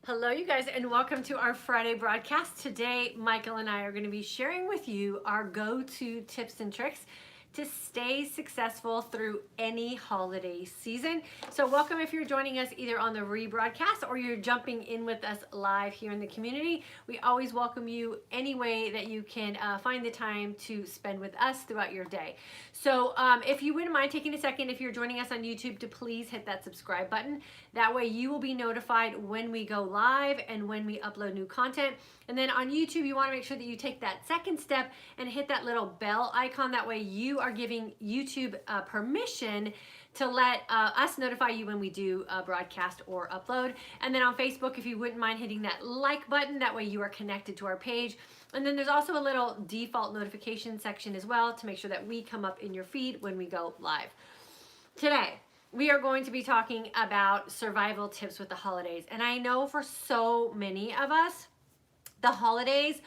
Hello, you guys, and welcome to our Friday broadcast. Today, Michael and I are going to be sharing with you our go-to tips and tricks to stay successful through any holiday season. So welcome if you're joining us either on the rebroadcast or you're jumping in with us live here in the community. We always welcome you any way that you can find the time to spend with us throughout your day. So if you wouldn't mind taking a second, if you're joining us on YouTube, to please hit that subscribe button. That way you will be notified when we go live and when we upload new content. And then on YouTube, you want to make sure that you take that second step and hit that little bell icon. That way you are giving YouTube permission to let us notify you when we do broadcast or upload. And then on Facebook, if you wouldn't mind hitting that like button, that way you are connected to our page. And then there's also a little default notification section as well to make sure that we come up in your feed when we go live. Today, we are going to be talking about survival tips with the holidays. And I know for so many of us, the holidays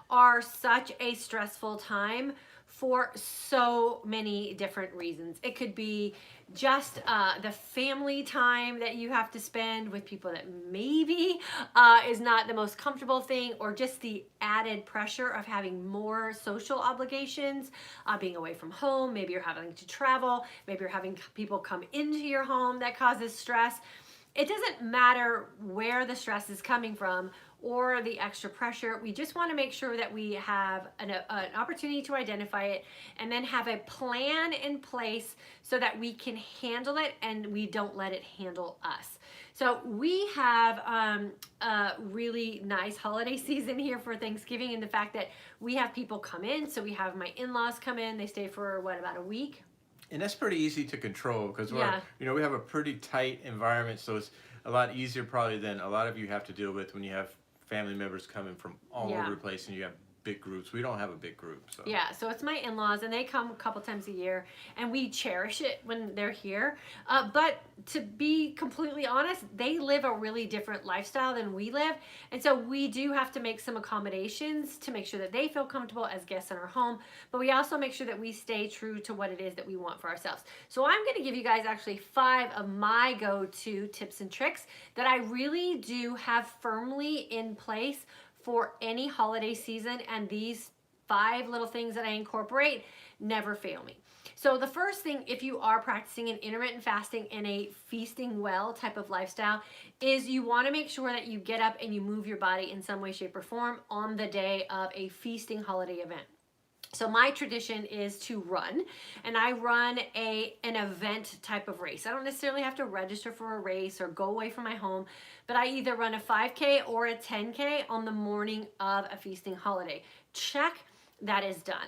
are such a stressful time for so many different reasons. It could be just the family time that you have to spend with people that maybe is not the most comfortable thing, or just the added pressure of having more social obligations, being away from home. Maybe you're having to travel. Maybe you're having people come into your home that causes stress. It doesn't matter where the stress is coming from or the extra pressure. We just want to make sure that we have an opportunity to identify it and then have a plan in place so that we can handle it and we don't let it handle us. So we have a really nice holiday season here for Thanksgiving, in the fact that we have people come in. So we have my in-laws come in. They stay for about a week. And that's pretty easy to control because Yeah. we have a pretty tight environment, so it's a lot easier probably than a lot of you have to deal with when you have family members coming from all over the place and you have big groups. We don't have a big group. So yeah, so it's my in-laws, and they come a couple times a year, and we cherish it when they're here. But to be completely honest, they live a really different lifestyle than we live, and so we do have to make some accommodations to make sure that they feel comfortable as guests in our home, but we also make sure that we stay true to what it is that we want for ourselves. So I'm going to give you guys actually 5 of my go-to tips and tricks that I really do have firmly in place for any holiday season, and these 5 little things that I incorporate never fail me. So the first thing, if you are practicing an intermittent fasting and a feasting well type of lifestyle, is you want to make sure that you get up and you move your body in some way, shape, or form on the day of a feasting holiday event. So my tradition is to run, and I run an event type of race. I don't necessarily have to register for a race or go away from my home, but I either run a 5K or a 10K on the morning of a feasting holiday. Check, that is done.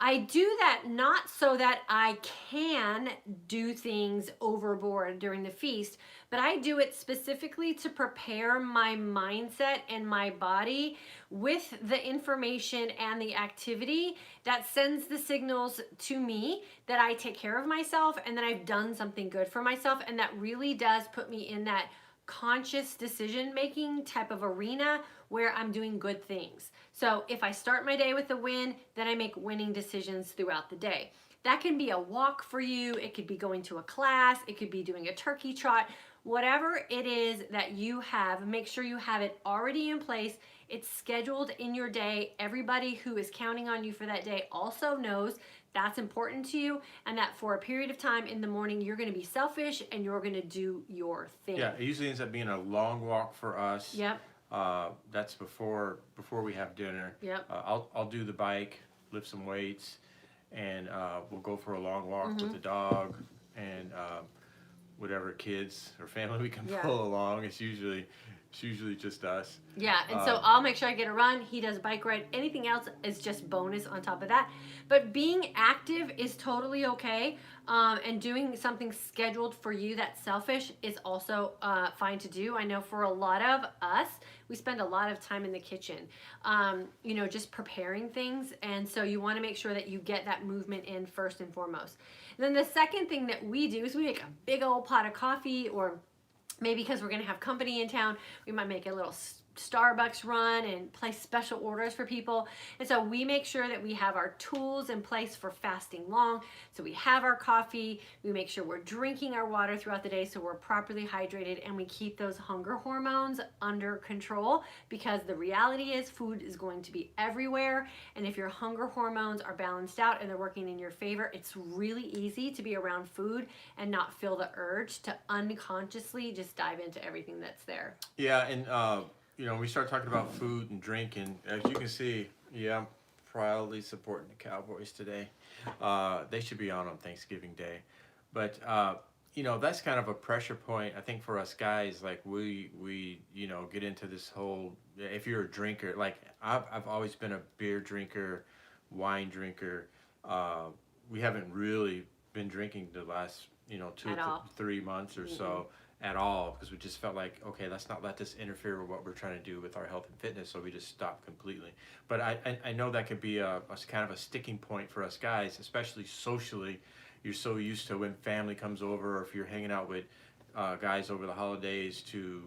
I do that not so that I can do things overboard during the feast, but I do it specifically to prepare my mindset and my body with the information and the activity that sends the signals to me that I take care of myself and that I've done something good for myself, and that really does put me in that conscious decision-making type of arena where I'm doing good things. So if I start my day with a win, then I make winning decisions throughout the day. That can be a walk for you. It could be going to a class. It could be doing a turkey trot. Whatever it is that you have, make sure you have it already in place. It's scheduled in your day. Everybody who is counting on you for that day also knows that's important to you, and that for a period of time in the morning, you're going to be selfish and you're going to do your thing. yeah, it usually ends up being a long walk for us. Yep. That's before we have dinner. Yep. I'll do the bike, lift some weights, and we'll go for a long walk with the dog and whatever kids or family we can pull along. It's usually just us. Yeah, and so I'll make sure I get a run. He does a bike ride. Anything else is just bonus on top of that. But being active is totally okay. And doing something scheduled for you that's selfish is also fine to do. I know for a lot of us, we spend a lot of time in the kitchen, just preparing things. And so you want to make sure that you get that movement in first and foremost. And then the second thing that we do is we make a big old pot of coffee, or maybe because we're going to have company in town, we might make a little Starbucks run and place special orders for people. And so we make sure that we have our tools in place for fasting long. So we have our coffee, we make sure we're drinking our water throughout the day so we're properly hydrated, and we keep those hunger hormones under control, because the reality is food is going to be everywhere. And if your hunger hormones are balanced out and they're working in your favor, it's really easy to be around food and not feel the urge to unconsciously just dive into everything that's there. Yeah, and we start talking about food and drinking. As you can see, yeah, I'm proudly supporting the Cowboys today. They should be on Thanksgiving Day, but that's kind of a pressure point, I think, for us guys. Like we get into this whole. If you're a drinker, like I've always been a beer drinker, wine drinker. We haven't really been drinking the last 3 months or so at all, because we just felt like, okay, let's not let this interfere with what we're trying to do with our health and fitness, so we just stopped completely. But I know that could be a kind of a sticking point for us guys, especially socially. You're so used to when family comes over, or if you're hanging out with guys over the holidays to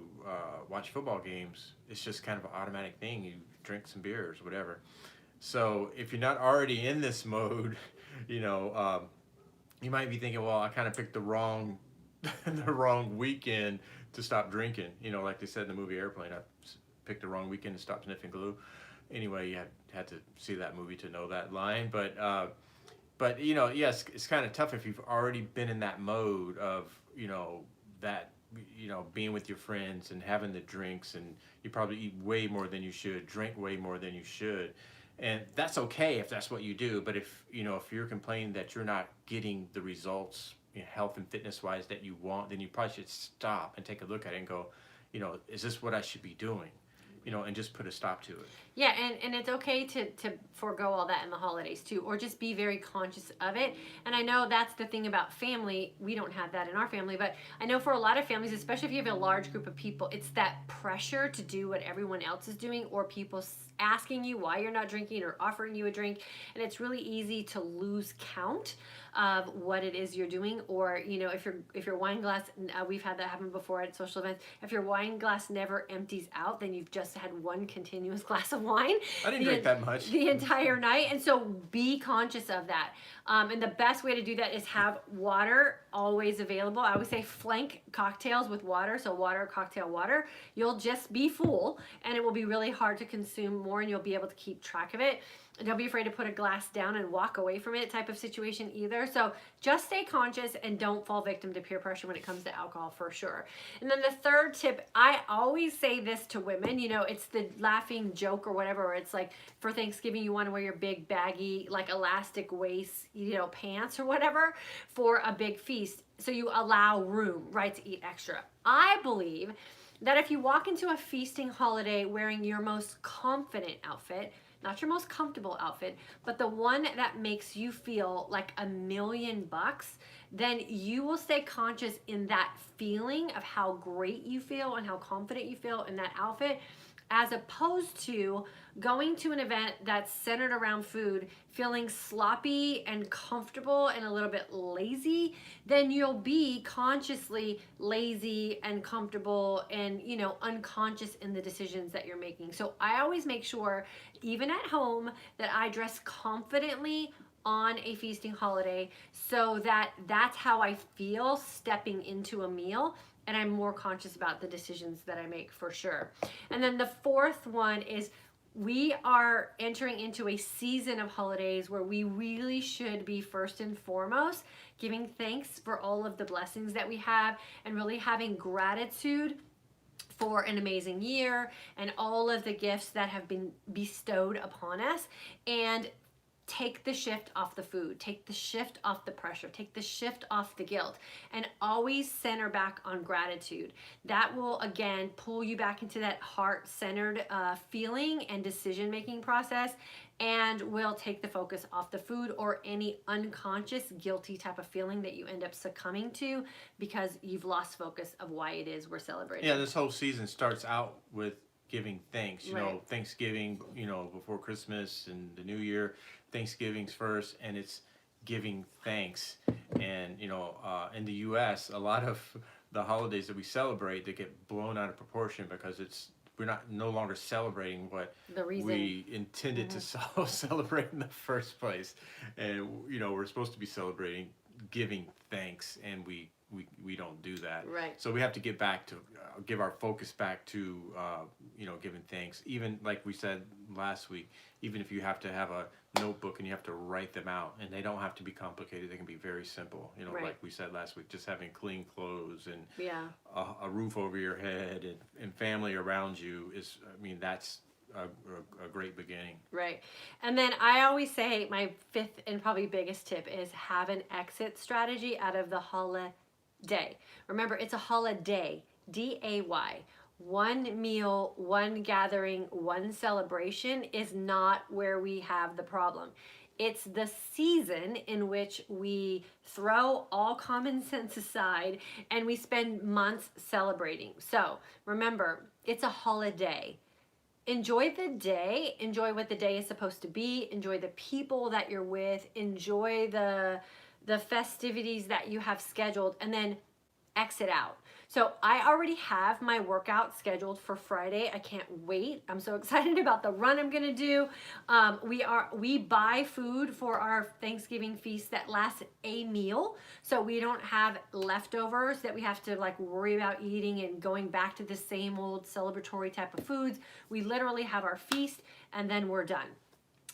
watch football games, it's just kind of an automatic thing. You drink some beers, whatever. So if you're not already in this mode, you might be thinking, well, I kind of picked the wrong weekend to stop drinking. Like they said in the movie Airplane, I picked the wrong weekend to stop sniffing glue. Anyway, you had to see that movie to know that line. But yes, it's kind of tough if you've already been in that mode of being with your friends and having the drinks, and you probably eat way more than you should, drink way more than you should. And that's okay if that's what you do. But if you're complaining that you're not getting the results, health and fitness wise, that you want, then you probably should stop and take a look at it and go, is this what I should be doing? And just put a stop to it. Yeah, and it's okay to forego all that in the holidays too, or just be very conscious of it. And I know that's the thing about family. We don't have that in our family, but I know for a lot of families, especially if you have a large group of people, it's that pressure to do what everyone else is doing, or people asking you why you're not drinking or offering you a drink. And it's really easy to lose count of what it is you're doing. Or if your wine glass, we've had that happen before at social events, if your wine glass never empties out, then you've just had one continuous glass of wine. I didn't drink that much the entire night. And so be conscious of that. And the best way to do that is have water always available. I would say flank cocktails with water. So water, cocktail, water. You'll just be full, and it will be really hard to consume more, and you'll be able to keep track of it. And don't be afraid to put a glass down and walk away from it type of situation either. So just stay conscious and don't fall victim to peer pressure when it comes to alcohol, for sure. And then the third tip, I always say this to women, it's the laughing joke or whatever, where it's like for Thanksgiving, you want to wear your big baggy, like elastic waist, pants or whatever for a big feast. So you allow room, right, to eat extra. I believe that if you walk into a feasting holiday wearing your most confident outfit, not your most comfortable outfit, but the one that makes you feel like $1,000,000, then you will stay conscious in that feeling of how great you feel and how confident you feel in that outfit, as opposed to going to an event that's centered around food, feeling sloppy and comfortable and a little bit lazy. Then you'll be consciously lazy and comfortable and unconscious in the decisions that you're making. So I always make sure, even at home, that I dress confidently on a feasting holiday, so that that's how I feel stepping into a meal, and I'm more conscious about the decisions that I make, for sure. And then the fourth one is, we are entering into a season of holidays where we really should be first and foremost giving thanks for all of the blessings that we have, and really having gratitude for an amazing year and all of the gifts that have been bestowed upon us. And take the shift off the food, take the shift off the pressure, take the shift off the guilt, and always center back on gratitude. That will, again, pull you back into that heart-centered feeling and decision-making process, and will take the focus off the food or any unconscious guilty type of feeling that you end up succumbing to because you've lost focus of why it is we're celebrating. Yeah, this whole season starts out with giving thanks. Right. Thanksgiving, before Christmas and the New Year, Thanksgiving's first, and it's giving thanks. And in the U.S., a lot of the holidays that we celebrate, they get blown out of proportion because it's we're not no longer celebrating what The reason. we intended to celebrate in the first place. And we're supposed to be celebrating, giving thanks, and we don't do that. Right. So we have to get back to give our focus back to giving thanks. Even like we said last week, even if you have to have a notebook and you have to write them out, and they don't have to be complicated, they can be very simple. Right. Like we said last week, just having clean clothes and Yeah. a roof over your head and family around you is, that's a great beginning. Right. And then I always say my fifth and probably biggest tip is have an exit strategy out of the holiday. Remember, it's a holiday, D-A-Y. One meal, one gathering, one celebration is not where we have the problem. It's the season in which we throw all common sense aside and we spend months celebrating. So remember, it's a holiday. Enjoy the day, enjoy what the day is supposed to be, enjoy the people that you're with, enjoy the festivities that you have scheduled, and then exit out. So I already have my workout scheduled for Friday. I can't wait. I'm so excited about the run I'm gonna do. We buy food for our Thanksgiving feast that lasts a meal, so we don't have leftovers that we have to like worry about eating and going back to the same old celebratory type of foods. We literally have our feast and then we're done.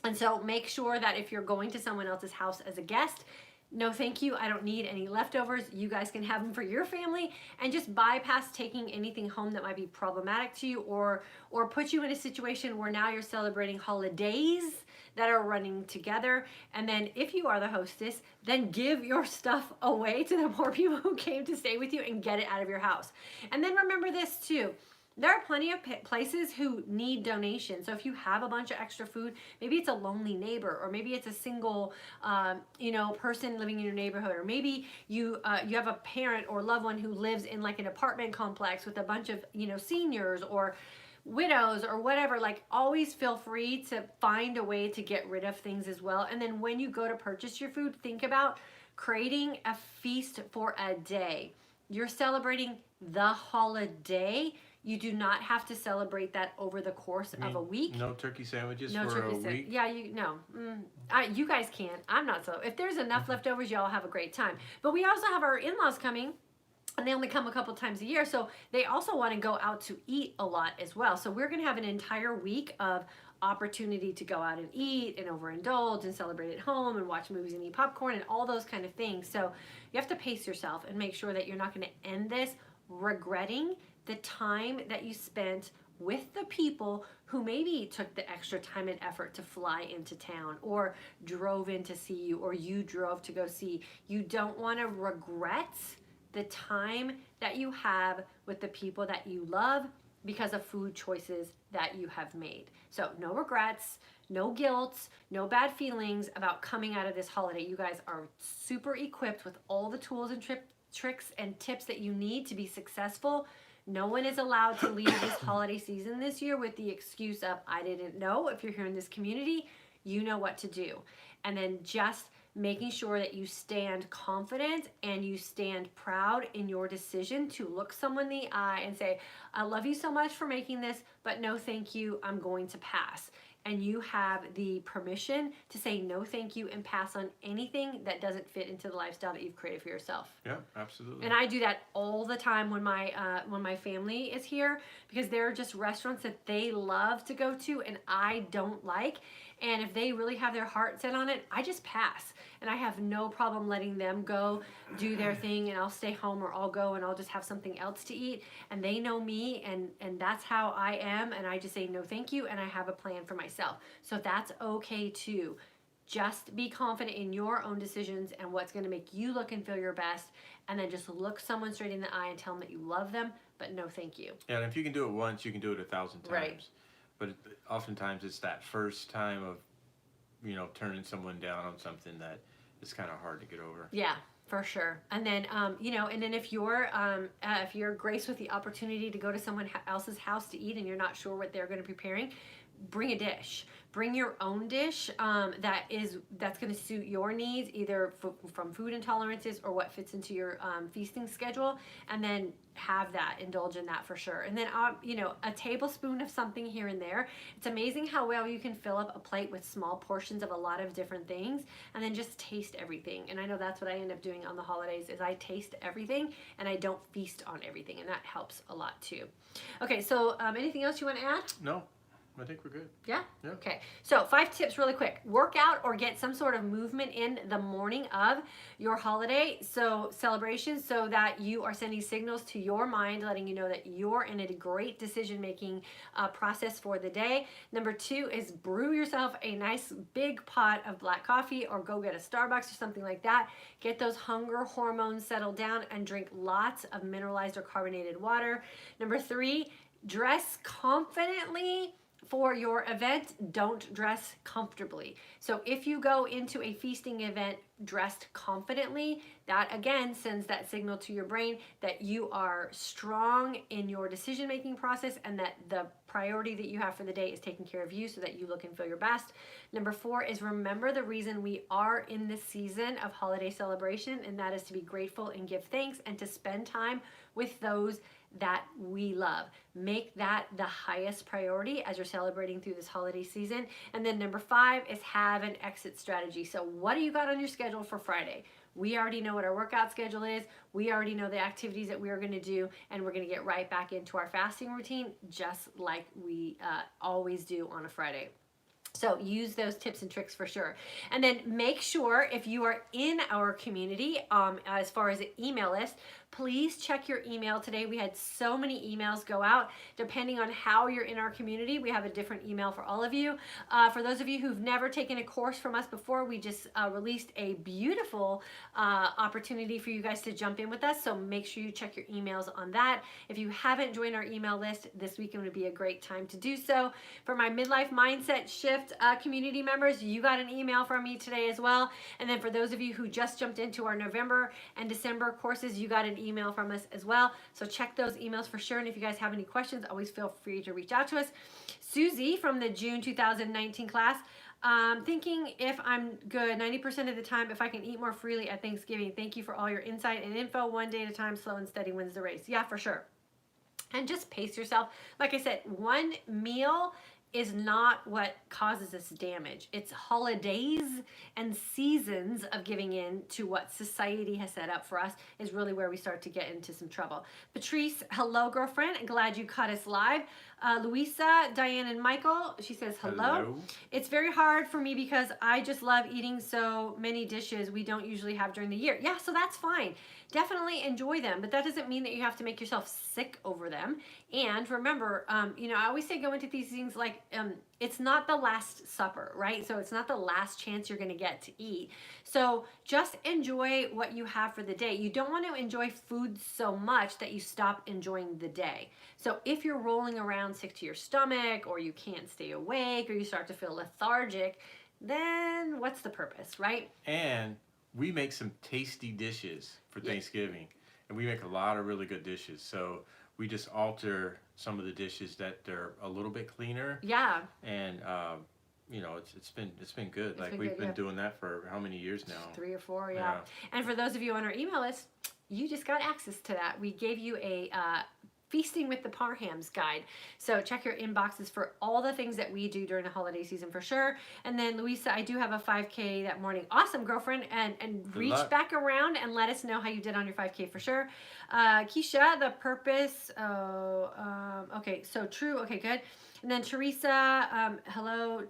And so make sure that if you're going to someone else's house as a guest, no thank you, I don't need any leftovers. You guys can have them for your family, and just bypass taking anything home that might be problematic to you or put you in a situation where now you're celebrating holidays that are running together. And then if you are the hostess, then give your stuff away to the poor people who came to stay with you and get it out of your house. And then remember this too. There are plenty of places who need donations. So if you have a bunch of extra food, maybe it's a lonely neighbor, or maybe it's a single, person living in your neighborhood, or maybe you have a parent or loved one who lives in like an apartment complex with a bunch of seniors or widows or whatever. Like, always feel free to find a way to get rid of things as well. And then when you go to purchase your food, think about creating a feast for a day. You're celebrating the holiday. You do not have to celebrate that over the course of a week. No turkey sandwiches no for turkey a week? Yeah, you guys can. I'm not so. If there's enough leftovers, y'all have a great time. But we also have our in-laws coming, and they only come a couple times a year, so they also want to go out to eat a lot as well. So we're going to have an entire week of opportunity to go out and eat and overindulge and celebrate at home and watch movies and eat popcorn and all those kind of things. So you have to pace yourself and make sure that you're not going to end this regretting the time that you spent with the people who maybe took the extra time and effort to fly into town or drove in to see you, or you drove to go see. You don't want to regret the time that you have with the people that you love because of food choices that you have made. So no regrets, no guilt, no bad feelings about coming out of this holiday. You guys are super equipped with all the tools and tricks and tips that you need to be successful. No one is allowed to leave this holiday season this year with the excuse of, I didn't know. If you're here in this community, you know what to do. And then just making sure that you stand confident and you stand proud in your decision to look someone in the eye and say, I love you so much for making this, but no thank you, I'm going to pass. And you have the permission to say no thank you and pass on anything that doesn't fit into the lifestyle that you've created for yourself. Yeah, absolutely. And I do that all the time when my family is here, because there are just restaurants that they love to go to and I don't like. And if they really have their heart set on it, I just pass. And I have no problem letting them go do their thing, and I'll stay home, or I'll go and I'll just have something else to eat. And they know me, and that's how I am. And I just say no thank you, and I have a plan for myself. So that's okay too. Just be confident in your own decisions and what's going to make you look and feel your best. And then just look someone straight in the eye and tell them that you love them, but no thank you. Yeah, and if you can do it once, you can do it 1,000 times. Right. But oftentimes it's that first time of, turning someone down on something that is kind of hard to get over. Yeah, for sure. And then, and then if you're graced with the opportunity to go to someone else's house to eat and you're not sure what they're going to be preparing, bring a dish. Bring your own dish that's going to suit your needs, either from food intolerances or what fits into your feasting schedule, and then have that, indulge in that for sure. And then a tablespoon of something here and there. It's amazing how well you can fill up a plate with small portions of a lot of different things, and then just taste everything. And I know that's what I end up doing on the holidays, is I taste everything and I don't feast on everything, and that helps a lot too. Okay, so anything else you want to add? No, I think we're good. Yeah? Yeah. Okay. So 5 tips really quick. Work out or get some sort of movement in the morning of your holiday celebration, so that you are sending signals to your mind, letting you know that you're in a great decision-making process for the day. Number 2 is brew yourself a nice big pot of black coffee, or go get a Starbucks or something like that. Get those hunger hormones settled down and drink lots of mineralized or carbonated water. Number 3, dress confidently for your event. Don't dress comfortably. So if you go into a feasting event dressed confidently, that again sends that signal to your brain that you are strong in your decision-making process, and that the priority that you have for the day is taking care of you, so that you look and feel your best. Number 4 is remember the reason we are in this season of holiday celebration, and that is to be grateful and give thanks, and to spend time with those that we love. Make that the highest priority as you're celebrating through this holiday season. And then number 5 is have an exit strategy. So what do you got on your schedule for Friday? We already know what our workout schedule is. We already know the activities that we are going to do, and we're going to get right back into our fasting routine, just like we always do on a Friday. So use those tips and tricks for sure. And then make sure, if you are in our community, as far as the email list, please check your email today. We had so many emails go out. Depending on how you're in our community, we have a different email for all of you. For those of you who've never taken a course from us before, we just released a beautiful opportunity for you guys to jump in with us. So make sure you check your emails on that. If you haven't joined our email list, this weekend would be a great time to do so. For my Midlife Mindset Shift community members, you got an email from me today as well. And then for those of you who just jumped into our November and December courses, you got an email from us as well. So check those emails for sure. And if you guys have any questions, always feel free to reach out to us. Susie from the June 2019 class, thinking if I'm good 90% of the time, if I can eat more freely at Thanksgiving. Thank you for all your insight and info. One day at a time, slow and steady wins the race. Yeah, for sure. And just pace yourself. Like I said, one meal is not what causes us damage. It's holidays and seasons of giving in to what society has set up for us is really where we start to get into some trouble. Patrice, hello, girlfriend. Glad you caught us live. Louisa, Diane, and Michael, she says hello. It's very hard for me because I just love eating so many dishes we don't usually have during the year. Yeah, so that's fine. Definitely enjoy them, but that doesn't mean that you have to make yourself sick over them. And remember, I always say go into these things like it's not the last supper, right? So it's not the last chance you're going to get to eat. So just enjoy what you have for the day. You don't want to enjoy food so much that you stop enjoying the day. So if you're rolling around sick to your stomach, or you can't stay awake, or you start to feel lethargic, then what's the purpose, right? And we make some tasty dishes for Thanksgiving, and we make a lot of really good dishes. So we just alter some of the dishes that they're a little bit cleaner. Yeah. And it's been good. We've been doing that for how many years now? 3 or 4, yeah. And for those of you on our email list, you just got access to that. We gave you a Feasting with the Parhams guide. So check your inboxes for all the things that we do during the holiday season for sure. And then Louisa, I do have a 5K that morning. Awesome, girlfriend. And reach back around and let us know how you did on your 5K for sure. Keisha, the purpose. Okay, so true. Okay, good. And then Teresa, hello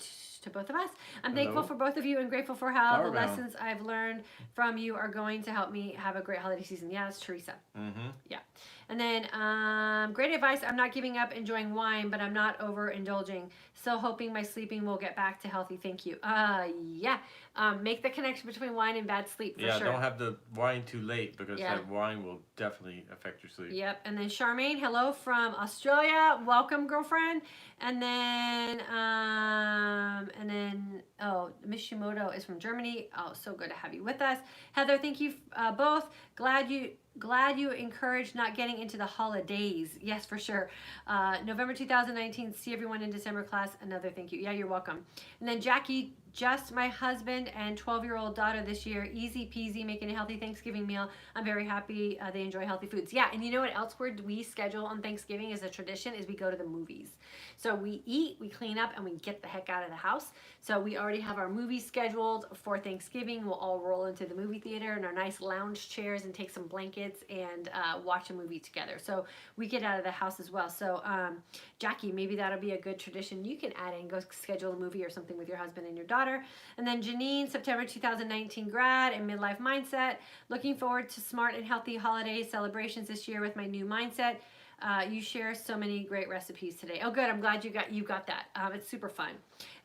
to both of us. I'm thankful for both of you and grateful for how the lessons I've learned from you are going to help me have a great holiday season. Yeah, that's Teresa. Mm-hmm. Yeah. And then great advice. I'm not giving up enjoying wine, but I'm not overindulging. Still hoping my sleeping will get back to healthy. Thank you. Yeah. Make the connection between wine and bad sleep for sure. Yeah, don't have the wine too late because that wine will definitely affect your sleep. Yep. And then Charmaine, hello from Australia. Welcome, girlfriend. And then Mishimoto is from Germany. Oh, so good to have you with us. Heather, thank you both. Glad you glad you encouraged not getting into the holidays. Yes, for sure. November 2019, see everyone in December class. Another thank you. Yeah, you're welcome. And then Jackie, just my husband and 12-year-old daughter this year. Easy peasy, making a healthy Thanksgiving meal. I'm very happy they enjoy healthy foods. Yeah, and you know what else we schedule on Thanksgiving as a tradition is we go to the movies. So we eat, we clean up, and we get the heck out of the house. So we already have our movies scheduled for Thanksgiving. We'll all roll into the movie theater in our nice lounge chairs and take some blankets and watch a movie together. So we get out of the house as well. So Jackie, maybe that'll be a good tradition you can add in. Go schedule a movie or something with your husband and your daughter. And then Janine, September 2019 grad and midlife mindset. Looking forward to smart and healthy holiday celebrations this year with my new mindset. You share so many great recipes today. Oh, good. I'm glad you got that. It's super fun.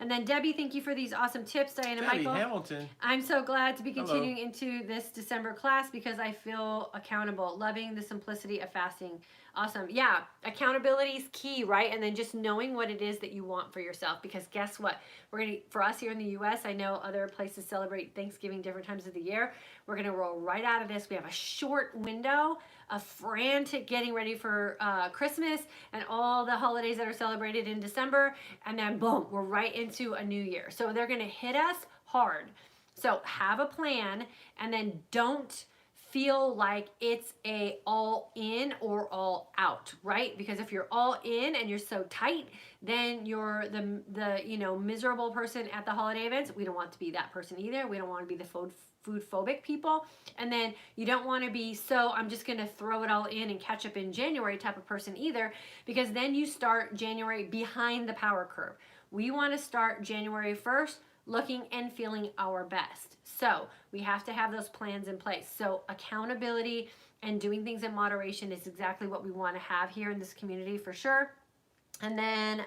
And then Debbie, thank you for these awesome tips. Diane and Michael. Hamilton. I'm so glad to be continuing into this December class because I feel accountable. Loving the simplicity of fasting. Awesome. Yeah, accountability is key, right? And then just knowing what it is that you want for yourself. Because guess what? For us here in the U.S., I know other places celebrate Thanksgiving different times of the year. We're going to roll right out of this. We have a short window of frantic getting ready for Christmas and all the holidays that are celebrated in December. And then boom, we're right into a new year. So they're going to hit us hard. So have a plan and then don't feel like it's a all in or all out, right? Because if you're all in and you're so tight, then you're the miserable person at the holiday events. We don't want to be that person either. We don't want to be the food phobic people. And then you don't want to be so I'm just going to throw it all in and catch up in January type of person either, because then you start January behind the power curve. We want to start January 1st looking and feeling our best. So we have to have those plans in place. So accountability and doing things in moderation is exactly what we want to have here in this community for sure. And then,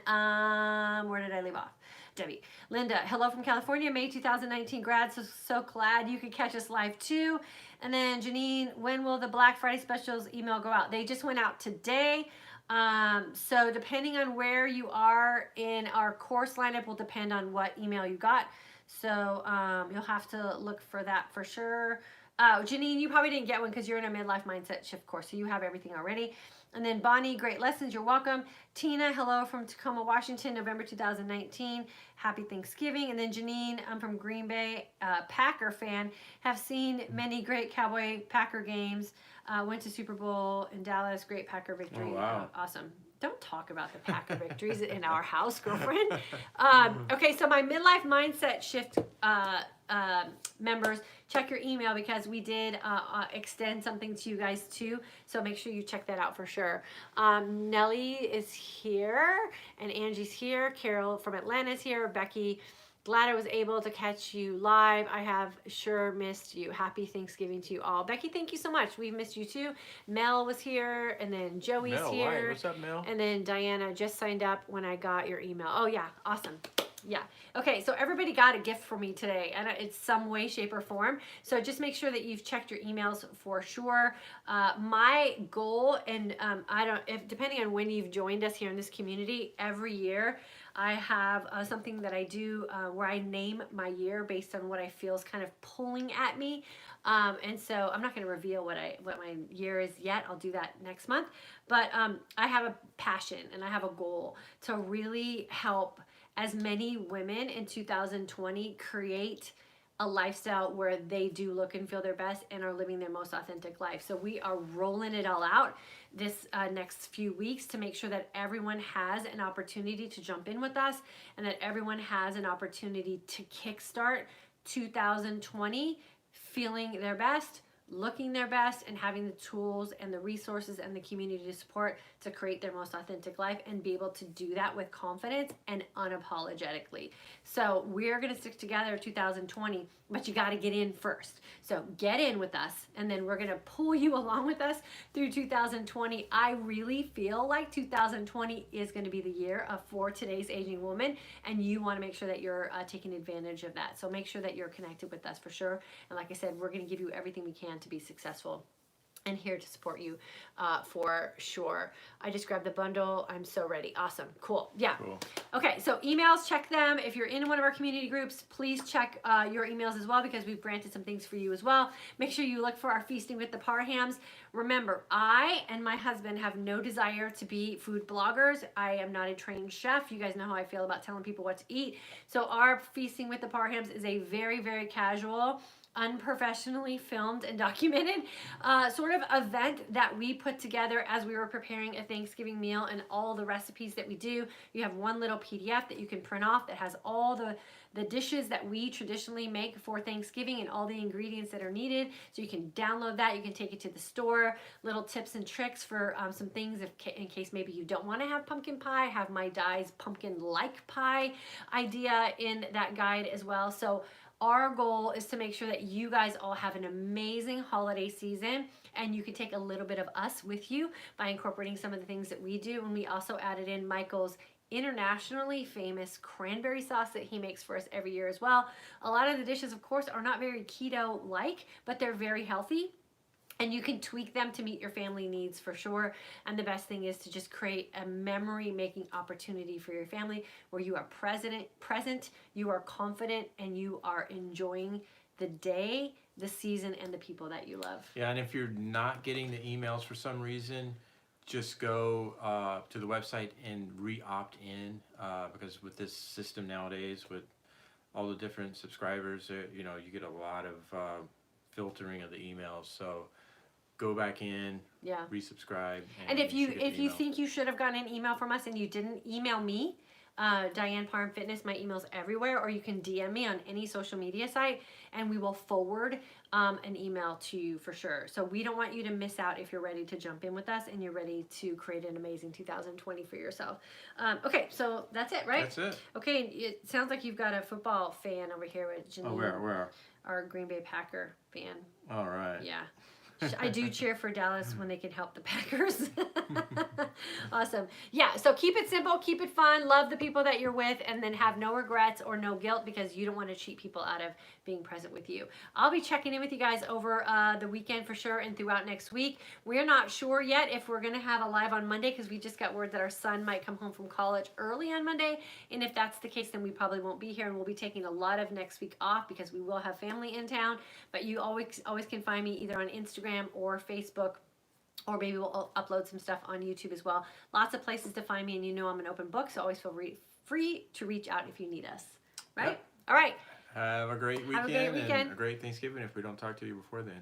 where did I leave off? Debbie. Linda, hello from California, May 2019 grad. So glad you could catch us live too. And then Janine, when will the Black Friday specials email go out? They just went out today. So depending on where you are in our course lineup will depend on what email you got. So you'll have to look for that for sure. Janine, you probably didn't get one because you're in a midlife mindset shift course, so you have everything already. And then Bonnie, great lessons, you're welcome. Tina, hello from Tacoma, Washington, November 2019. Happy Thanksgiving. And then Janine, I'm from Green Bay, Packer fan. Have seen many great Cowboy Packer games. Went to Super Bowl in Dallas, great Packer victory. Oh, wow. Awesome. Don't talk about the Packer victories in our house, girlfriend. Okay, so my midlife mindset shift members, check your email because we did extend something to you guys too. So make sure you check that out for sure. Nellie is here and Angie's here. Carol from Atlanta is here. Becky, glad I was able to catch you live. I have sure missed you. Happy Thanksgiving to you all. Becky, thank you so much. We've missed you too. Mel was here, and then Joey's here. Right. What's up, Mel? And then Diana just signed up when I got your email. Oh yeah, awesome. Yeah. Okay, so everybody got a gift for me today, and it's some way, shape, or form. So just make sure that you've checked your emails for sure. My goal, and depending on when you've joined us here in this community, every year I have something that I do where I name my year based on what I feel is kind of pulling at me. And so I'm not going to reveal what my year is yet. I'll do that next month. But I have a passion and I have a goal to really help as many women in 2020 create a lifestyle where they do look and feel their best and are living their most authentic life. So we are rolling it all out this next few weeks to make sure that everyone has an opportunity to jump in with us and that everyone has an opportunity to kickstart 2020 feeling their best, looking their best, and having the tools and the resources and the community to support to create their most authentic life and be able to do that with confidence and unapologetically. So we're going to stick together 2020, but you got to get in first. So get in with us, and then we're going to pull you along with us through 2020. I really feel like 2020 is going to be the year for today's aging woman, and you want to make sure that you're taking advantage of that. So make sure that you're connected with us for sure. And like I said, we're going to give you everything we can to be successful and here to support you for sure. I just grabbed the bundle. I'm so ready. Awesome. Cool. Yeah. Cool. Okay, so emails, check them. If you're in one of our community groups, please check your emails as well, because we've granted some things for you as well. Make sure you look for our Feasting with the Parhams. Remember, I and my husband have no desire to be food bloggers. I am not a trained chef. You guys know how I feel about telling people what to eat. So our Feasting with the Parhams is a very, very casual, unprofessionally filmed and documented sort of event that we put together as we were preparing a Thanksgiving meal, and all the recipes that we do. You have one little PDF that you can print off that has all the dishes that we traditionally make for Thanksgiving and all the ingredients that are needed. So you can download that. You can take it to the store. Little tips and tricks for some things in case maybe you don't want to have pumpkin pie. Have my Dy's pumpkin-like pie idea in that guide as well. So our goal is to make sure that you guys all have an amazing holiday season, and you can take a little bit of us with you by incorporating some of the things that we do. And we also added in Michael's internationally famous cranberry sauce that he makes for us every year as well. A lot of the dishes, of course, are not very keto-like, but they're very healthy. And you can tweak them to meet your family needs for sure. And the best thing is to just create a memory-making opportunity for your family where you are present, you are confident, and you are enjoying the day, the season, and the people that you love. Yeah, and if you're not getting the emails for some reason, just go to the website and re-opt in, because with this system nowadays, with all the different subscribers, you know, you get a lot of filtering of the emails. So go back in, yeah, resubscribe. And if you think you should have gotten an email from us and you didn't, email me, Dy Ann Parham Fitness. My email's everywhere, or you can DM me on any social media site, and we will forward an email to you for sure. So we don't want you to miss out if you're ready to jump in with us and you're ready to create an amazing 2020 for yourself. Okay, so that's it, right? That's it. Okay, it sounds like you've got a football fan over here with Janine. Oh, where? Our Green Bay Packer fan. All right. Yeah. I do cheer for Dallas when they can help the Packers. Awesome. Yeah, so keep it simple, keep it fun, love the people that you're with, and then have no regrets or no guilt, because you don't want to cheat people out of being present with you. I'll be checking in with you guys over the weekend for sure, and throughout next week. We're not sure yet if we're going to have a live on Monday, because we just got word that our son might come home from college early on Monday, and if that's the case, then we probably won't be here, and we'll be taking a lot of next week off because we will have family in town. But you always can find me either on Instagram or Facebook, or maybe we'll upload some stuff on YouTube as well. Lots of places to find me, and you know I'm an open book, so always feel free to reach out if you need us. Right? Yep. All right. Have a great weekend. Have a great weekend. And a great Thanksgiving if we don't talk to you before then.